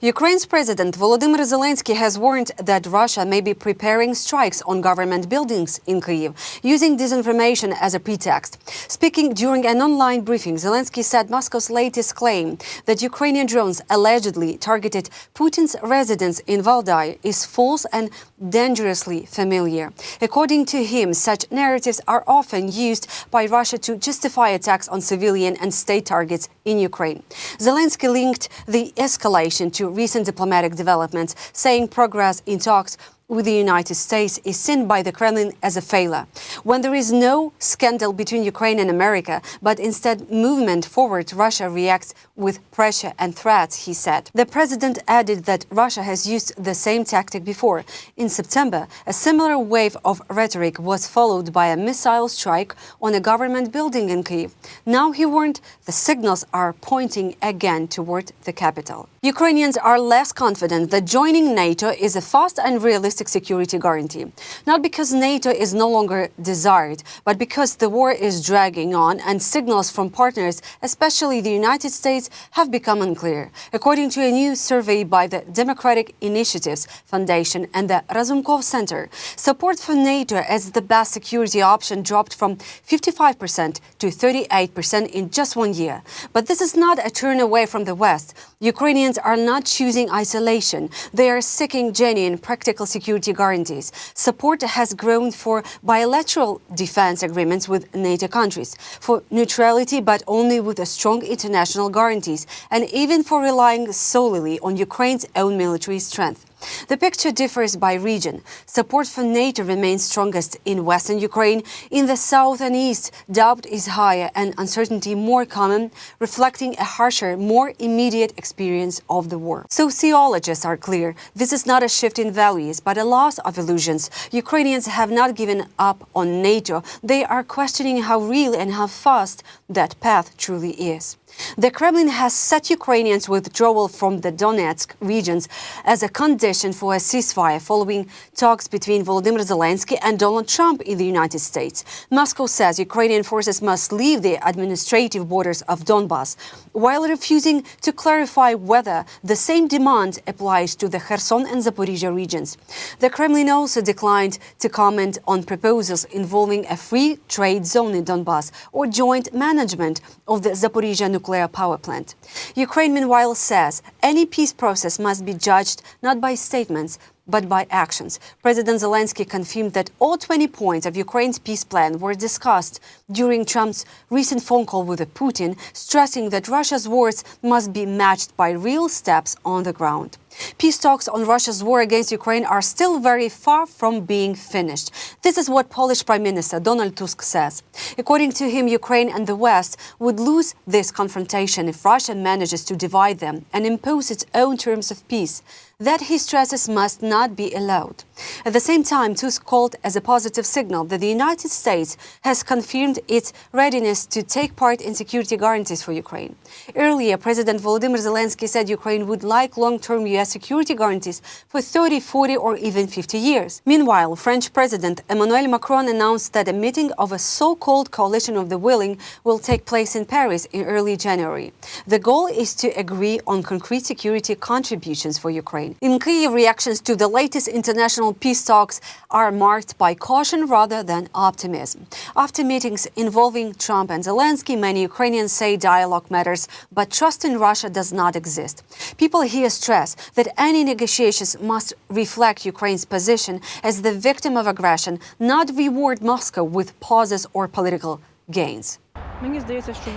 Ukraine's President Volodymyr Zelenskyy has warned that Russia may be preparing strikes on government buildings in Kyiv, using disinformation as a pretext. Speaking during an online briefing, Zelenskyy said Moscow's latest claim that Ukrainian drones allegedly targeted Putin's residence in Valdai is false and dangerously familiar. According to him, such narratives are often used by Russia to justify attacks on civilian and state targets in Ukraine. Zelenskyy linked the escalation to recent diplomatic developments, saying progress in talks with the United States is seen by the Kremlin as a failure. When there is no scandal between Ukraine and America, but instead movement forward, Russia reacts with pressure and threats, he said. The president added that Russia has used the same tactic before. In September, a similar wave of rhetoric was followed by a missile strike on a government building in Kyiv. Now, he warned, the signals are pointing again toward the capital. Ukrainians are less confident that joining NATO is a fast and realistic security guarantee. Not because NATO is no longer desired, but because the war is dragging on and signals from partners, especially the United States, have become unclear. According to a new survey by the Democratic Initiatives Foundation and the Razumkov Center, support for NATO as the best security option dropped from 55% to 38% in just 1 year. But this is not a turn away from the West. Ukrainians are not choosing isolation. They are seeking genuine, practical security guarantees. Support has grown for bilateral defense agreements with NATO countries, for neutrality but only with strong international guarantees, and even for relying solely on Ukraine's own military strength. The picture differs by region. Support for NATO remains strongest in western Ukraine. In the south and east, doubt is higher and uncertainty more common, reflecting a harsher, more immediate experience of the war. Sociologists are clear. This is not a shift in values, but a loss of illusions. Ukrainians have not given up on NATO. They are questioning how real and how fast that path truly is. The Kremlin has set Ukrainians' withdrawal from the Donetsk regions as a condition for a ceasefire following talks between Volodymyr Zelenskyy and Donald Trump in the United States. Moscow says Ukrainian forces must leave the administrative borders of Donbas, while refusing to clarify whether the same demand applies to the Kherson and Zaporizhia regions. The Kremlin also declined to comment on proposals involving a free trade zone in Donbas or joint management of the Zaporizhia nuclear power plant. Ukraine, meanwhile, says any peace process must be judged not by statements, but by actions. President Zelenskyy confirmed that all 20 points of Ukraine's peace plan were discussed during Trump's recent phone call with Putin, stressing that Russia's words must be matched by real steps on the ground. Peace talks on Russia's war against Ukraine are still very far from being finished. This is what Polish Prime Minister Donald Tusk says. According to him, Ukraine and the West would lose this confrontation if Russia manages to divide them and impose its own terms of peace. That, he stresses, must not be allowed. At the same time, Tusk called as a positive signal that the United States has confirmed its readiness to take part in security guarantees for Ukraine. Earlier, President Volodymyr Zelenskyy said Ukraine would like long-term U.S. security guarantees for 30, 40 or even 50 years. Meanwhile, French President Emmanuel Macron announced that a meeting of a so-called coalition of the willing will take place in Paris in early January. The goal is to agree on concrete security contributions for Ukraine. In Kyiv, reactions to the latest international peace talks are marked by caution rather than optimism. After meetings involving Trump and Zelenskyy, many Ukrainians say dialogue matters, but trust in Russia does not exist. People here stress that any negotiations must reflect Ukraine's position as the victim of aggression, not reward Moscow with pauses or political gains.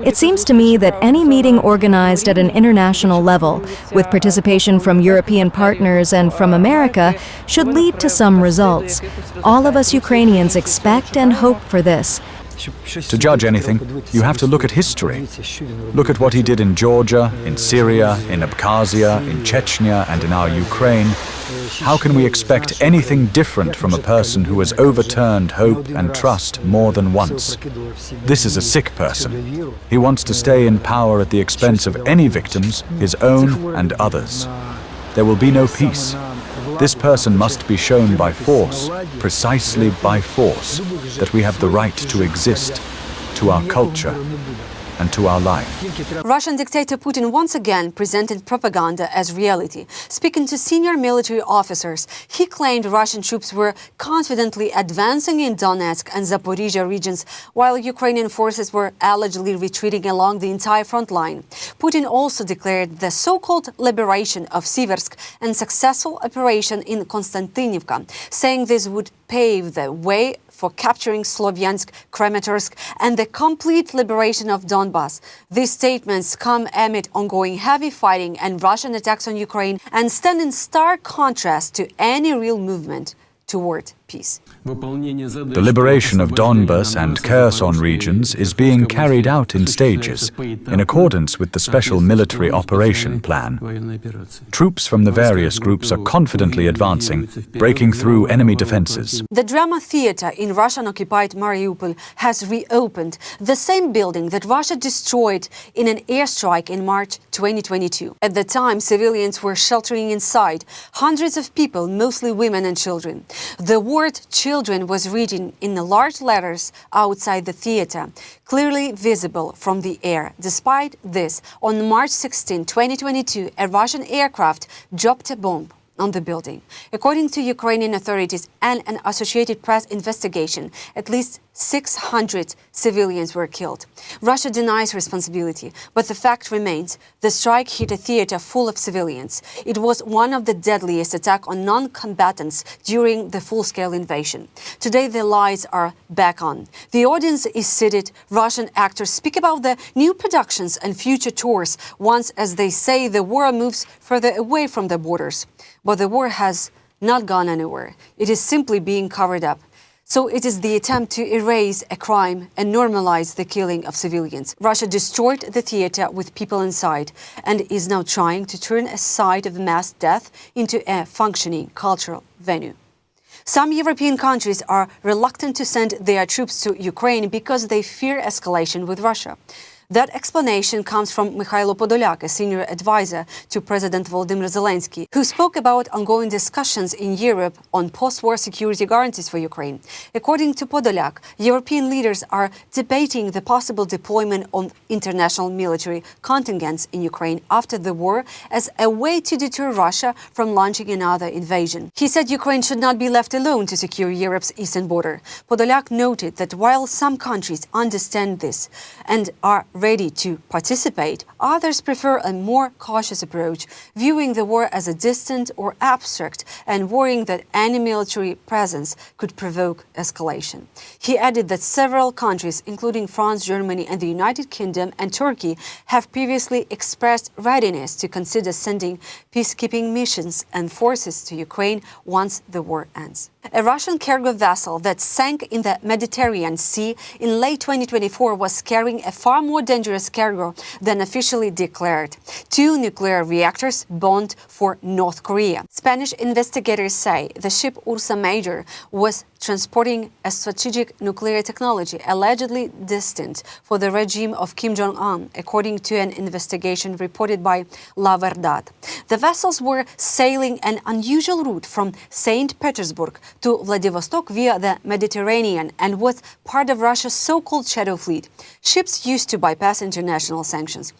It seems to me that any meeting organized at an international level, with participation from European partners and from America, should lead to some results. All of us Ukrainians expect and hope for this. To judge anything, you have to look at history. Look at what he did in Georgia, in Syria, in Abkhazia, in Chechnya, and in our Ukraine. How can we expect anything different from a person who has overturned hope and trust more than once? This is a sick person. He wants to stay in power at the expense of any victims, his own and others. There will be no peace. This person must be shown by force, precisely by force, that we have the right to exist, to our culture. and to our life. Russian dictator Putin once again presented propaganda as reality. Speaking to senior military officers, he claimed Russian troops were confidently advancing in Donetsk and Zaporizhia regions, while Ukrainian forces were allegedly retreating along the entire front line. Putin also declared the so-called liberation of Siversk and successful operation in Konstantinivka, saying this would pave the way for capturing Slovyansk, Kramatorsk, and the complete liberation of Donbas. These statements come amid ongoing heavy fighting and Russian attacks on Ukraine and stand in stark contrast to any real movement toward peace. The liberation of Donbas and Kherson regions is being carried out in stages, in accordance with the special military operation plan. Troops from the various groups are confidently advancing, breaking through enemy defenses. The drama theater in Russian-occupied Mariupol has reopened, the same building that Russia destroyed in an airstrike in March 2022. At the time, civilians were sheltering inside, hundreds of people, mostly women and children. The word "children" was written in large letters outside the theater, clearly visible from the air. Despite this, on March 16, 2022, a Russian aircraft dropped a bomb on the building. According to Ukrainian authorities and an Associated Press investigation, at least 600 civilians were killed. Russia denies responsibility, but the fact remains: the strike hit a theater full of civilians. It was one of the deadliest attacks on non-combatants during the full-scale invasion. Today, the lights are back on. The audience is seated. Russian actors speak about the new productions and future tours once, as they say, the war moves further away from the borders. But the war has not gone anywhere. It is simply being covered up. So it is the attempt to erase a crime and normalize the killing of civilians. Russia destroyed the theater with people inside and is now trying to turn a site of mass death into a functioning cultural venue. Some European countries are reluctant to send their troops to Ukraine because they fear escalation with Russia. That explanation comes from Mikhailo Podolyak, a senior advisor to President Volodymyr Zelenskyy, who spoke about ongoing discussions in Europe on post-war security guarantees for Ukraine. According to Podolyak, European leaders are debating the possible deployment of international military contingents in Ukraine after the war as a way to deter Russia from launching another invasion. He said Ukraine should not be left alone to secure Europe's eastern border. Podolyak noted that while some countries understand this and are ready to participate, others prefer a more cautious approach, viewing the war as a distant or abstract and worrying that any military presence could provoke escalation. He added that several countries, including France, Germany, and the United Kingdom and Turkey, have previously expressed readiness to consider sending peacekeeping missions and forces to Ukraine once the war ends. A Russian cargo vessel that sank in the Mediterranean Sea in late 2024 was carrying a far more dangerous cargo than officially declared: 2 nuclear reactors bound for North Korea. Spanish investigators say the ship Ursa Major was transporting a strategic nuclear technology allegedly destined for the regime of Kim Jong-un, according to an investigation reported by La Verdad. The vessels were sailing an unusual route from St. Petersburg to Vladivostok via the Mediterranean and was part of Russia's so-called shadow fleet, ships used to bypass international sanctions.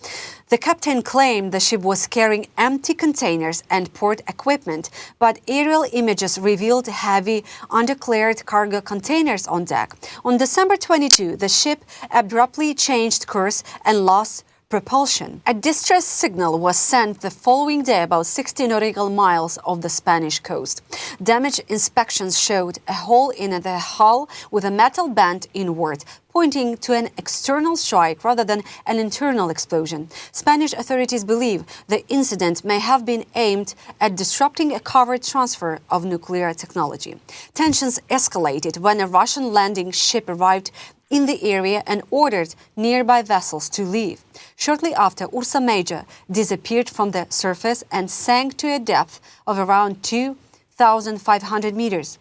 The captain claimed the ship was carrying empty containers and port equipment, but aerial images revealed heavy, undeclared cargo containers on deck. On December 22, the ship abruptly changed course and lost propulsion. A distress signal was sent the following day about 60 nautical miles off the Spanish coast. Damage inspections showed a hole in the hull with a metal band inward, pointing to an external strike rather than an internal explosion. Spanish authorities believe the incident may have been aimed at disrupting a covert transfer of nuclear technology. Tensions escalated when a Russian landing ship arrived in the area and ordered nearby vessels to leave. Shortly after, Ursa Major disappeared from the surface and sank to a depth of around 2,500 meters.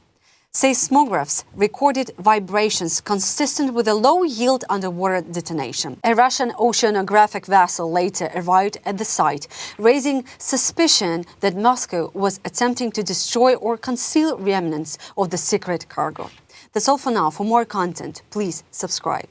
Seismographs recorded vibrations consistent with a low-yield underwater detonation. A Russian oceanographic vessel later arrived at the site, raising suspicion that Moscow was attempting to destroy or conceal remnants of the secret cargo. That's all for now. For more content, please subscribe.